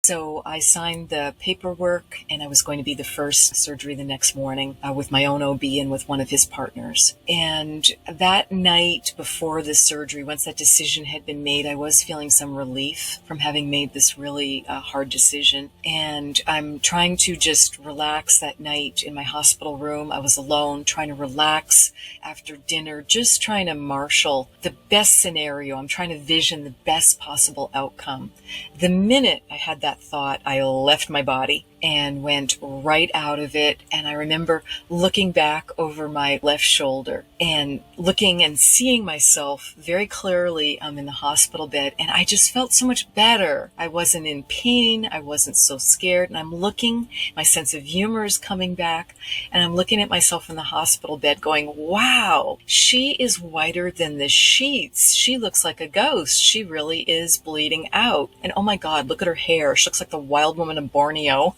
So I signed the paperwork, and I was going to be the first surgery the next morning with my own OB and with one of his partners. And that night before the surgery, once that decision had been made, I was feeling some relief from having made this really hard decision. And I'm trying to just relax that night in my hospital room. I was alone, trying to relax after dinner, just trying to marshal the best scenario. I'm trying to vision the best possible outcome. The minute I had that thought, I left my body and went right out of it. And I remember looking back over my left shoulder and looking and seeing myself very clearly in the hospital bed. And I just felt so much better. I wasn't in pain. I wasn't so scared. And I'm looking, my sense of humor is coming back. And I'm looking at myself in the hospital bed going, wow, she is whiter than the sheets. She looks like a ghost. She really is bleeding out. And oh my God, look at her hair. She looks like the wild woman of Borneo.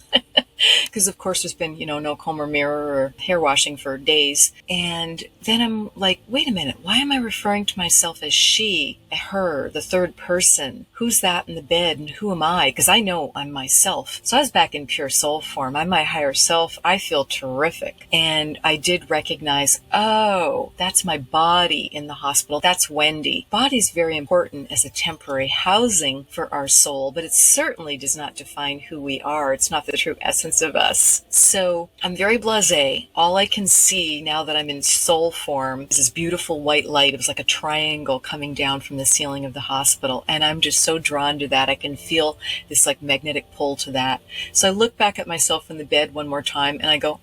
Because of course there's been, no comb or mirror or hair washing for days. And then I'm like, wait a minute, why am I referring to myself as she, her, the third person? Who's that in the bed and who am I? Because I know I'm myself. So I was back in pure soul form. I'm my higher self. I feel terrific. And I did recognize, oh, that's my body in the hospital. That's Wendy. Body's very important as a temporary housing for our soul, but it certainly does not define who we are. It's not the true essence of us. So I'm very blasé. All I can see now that I'm in soul form is this beautiful white light. It was like a triangle coming down from the ceiling of the hospital. And I'm just so drawn to that. I can feel this like magnetic pull to that. So I look back at myself in the bed one more time and I go,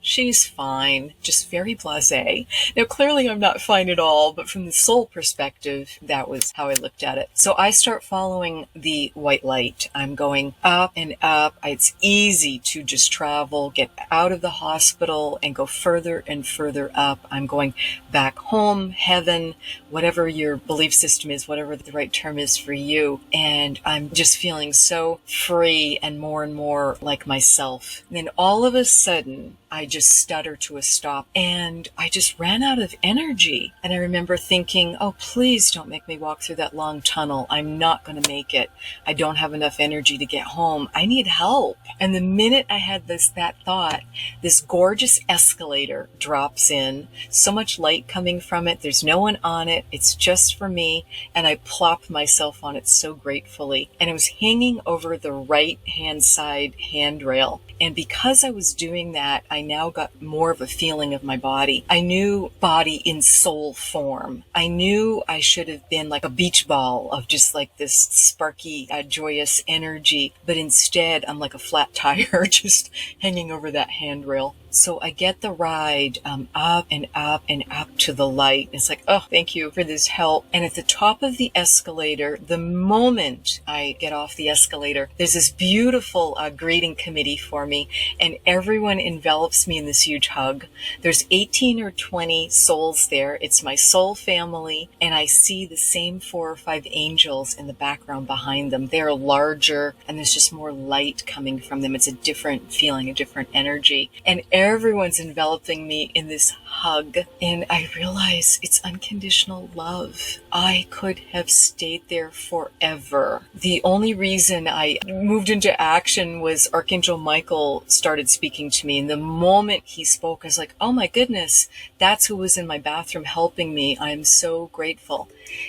she's fine, just very blasé. Now, clearly I'm not fine at all, but from the soul perspective, that was how I looked at it. So I start following the white light. I'm going up and up. It's easy to just travel, get out of the hospital and go further and further up. I'm going back home, heaven, whatever your belief system is, whatever the right term is for you. And I'm just feeling so free and more like myself. And then all of a sudden, I just stutter to a stop and I just ran out of energy. And I remember thinking, oh, please don't make me walk through that long tunnel. I'm not going to make it. I don't have enough energy to get home. I need help. And the minute I had that thought, this gorgeous escalator drops in, so much light coming from it. There's no one on it. It's just for me. And I plopped myself on it so gratefully. And it was hanging over the right hand side handrail. And because I was doing that, I now got more of a feeling of my body. I knew body in soul form. I knew I should have been like a beach ball of just like this sparky, joyous energy. But instead, I'm like a flat tire just hanging over that handrail. So I get the ride up and up and up to the light. It's like, oh, thank you for this help. And at the top of the escalator, the moment I get off the escalator, there's this beautiful greeting committee for me. And everyone envelops me in this huge hug. There's 18 or 20 souls there. It's my soul family. And I see the same 4 or 5 angels in the background behind them. They're larger and there's just more light coming from them. It's a different feeling, a different energy. And everyone's enveloping me in this hug. And I realize it's unconditional love. I could have stayed there forever. The only reason I moved into action was Archangel Michael started speaking to me. And the moment he spoke, I was like, oh my goodness, that's who was in my bathroom helping me. I'm so grateful.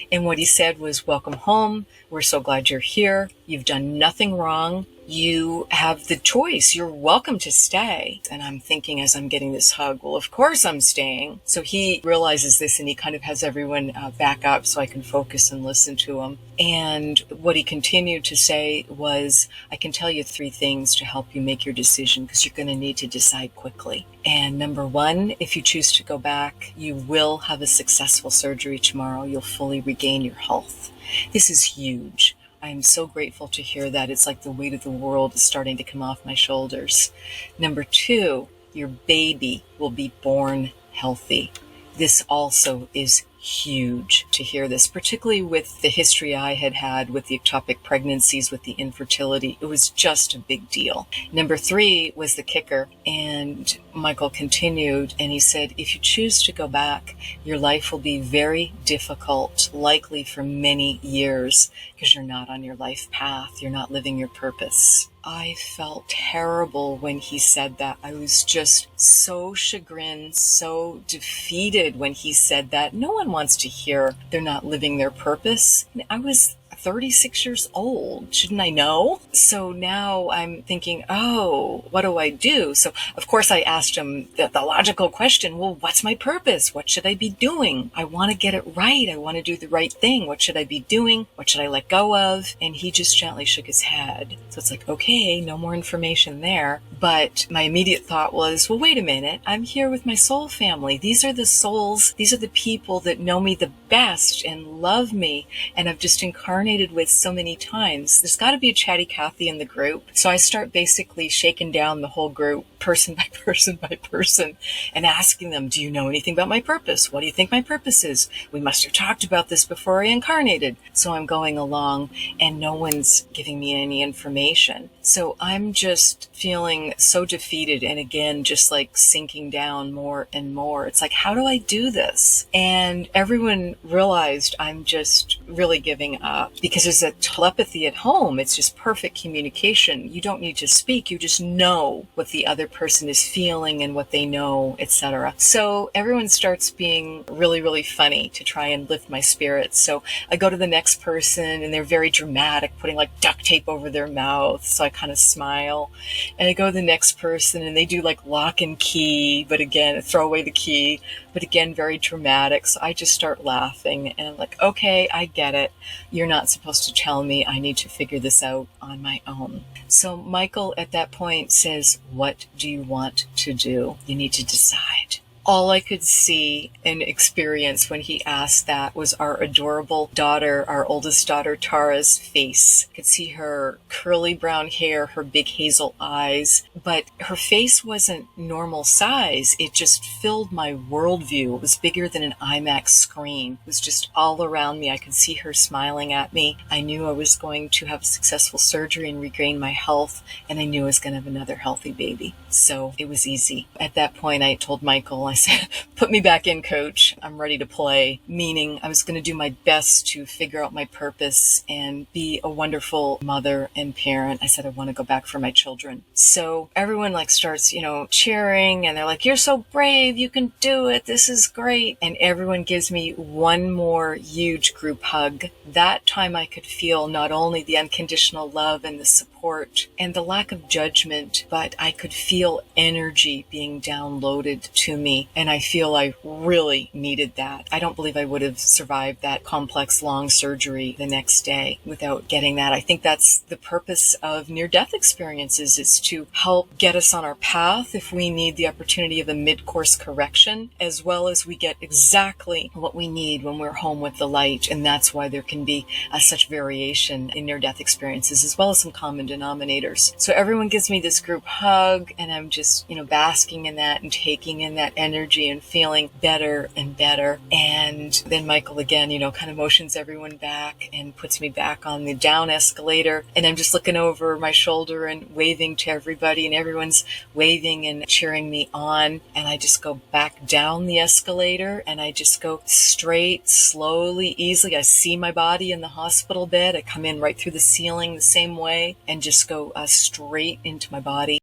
And what he said was, welcome home. We're so glad you're here. You've done nothing wrong. You have the choice. You're welcome to stay. And I'm thinking as I'm getting this hug, well, of course I'm staying. So he realizes this and he kind of has everyone back up so I can focus and listen to him. And what he continued to say was, I can tell you 3 things to help you make your decision because you're going to need to decide quickly. And number 1, if you choose to go back, you will have a successful surgery tomorrow. You'll fully regain your health. This is huge. I am so grateful to hear that. It's like the weight of the world is starting to come off my shoulders. Number 2, your baby will be born healthy. This also is huge to hear this, particularly with the history I had had with the ectopic pregnancies, with the infertility. It was just a big deal. Number 3 was the kicker. And Michael continued and he said, if you choose to go back, your life will be very difficult, likely for many years, because you're not on your life path. You're not living your purpose. I felt terrible when he said that. I was just so chagrined, so defeated when he said that. No one wants to hear they're not living their purpose. I was 36 years old. Shouldn't I know? So now I'm thinking, oh, what do I do? So of course I asked him the logical question, well, what's my purpose? What should I be doing? I want to get it right. I want to do the right thing. What should I be doing? What should I let go of? And he just gently shook his head. So it's like, okay, no more information there. But my immediate thought was, well, wait a minute. I'm here with my soul family. These are the souls. These are the people that know me the best and love me and have just incarnated with so many times. There's got to be a chatty Cathy in the group. So I start basically shaking down the whole group, person by person by person, and asking them, do you know anything about my purpose? What do you think my purpose is? We must have talked about this before I incarnated. So I'm going along and no one's giving me any information. So I'm just feeling so defeated and again, just like sinking down more and more. It's like, how do I do this? And everyone realized I'm just really giving up because there's a telepathy at home. It's just perfect communication. You don't need to speak. You just know what the other person is feeling and what they know, etc. So everyone starts being really, really funny to try and lift my spirits. So I go to the next person and they're very dramatic, putting like duct tape over their mouth. So I kind of smile. And I go to the next person and they do like lock and key, but again, throw away the key, but again, very dramatic. So I just start laughing and I'm like, okay, I get it. You're not supposed to tell me. I need to figure this out on my own. So Michael at that point says, what do you want to do? You need to decide. All I could see and experience when he asked that was our adorable daughter, our oldest daughter, Tara's face. I could see her curly brown hair, her big hazel eyes, but her face wasn't normal size. It just filled my worldview. It was bigger than an IMAX screen. It was just all around me. I could see her smiling at me. I knew I was going to have a successful surgery and regain my health, and I knew I was going to have another healthy baby. So it was easy. At that point, I told Michael, I said, put me back in, coach. I'm ready to play, meaning I was going to do my best to figure out my purpose and be a wonderful mother and parent. I said, I want to go back for my children. So everyone like starts, cheering and they're like, you're so brave. You can do it. This is great. And everyone gives me one more huge group hug. That time I could feel not only the unconditional love and the support and the lack of judgment, but I could feel energy being downloaded to me. And I feel I really needed that. I don't believe I would have survived that complex, long surgery the next day without getting that. I think that's the purpose of near-death experiences, is to help get us on our path if we need the opportunity of a mid-course correction, as well as we get exactly what we need when we're home with the light. And that's why there can be such variation in near-death experiences, as well as some common denominators. So everyone gives me this group hug, and I'm just, basking in that and taking in that energy and feeling better and better. And then Michael again, kind of motions everyone back and puts me back on the down escalator. And I'm just looking over my shoulder and waving to everybody, and everyone's waving and cheering me on. And I just go back down the escalator and I just go straight, slowly, easily. I see my body in the hospital bed. I come in right through the ceiling the same way and just go straight into my body.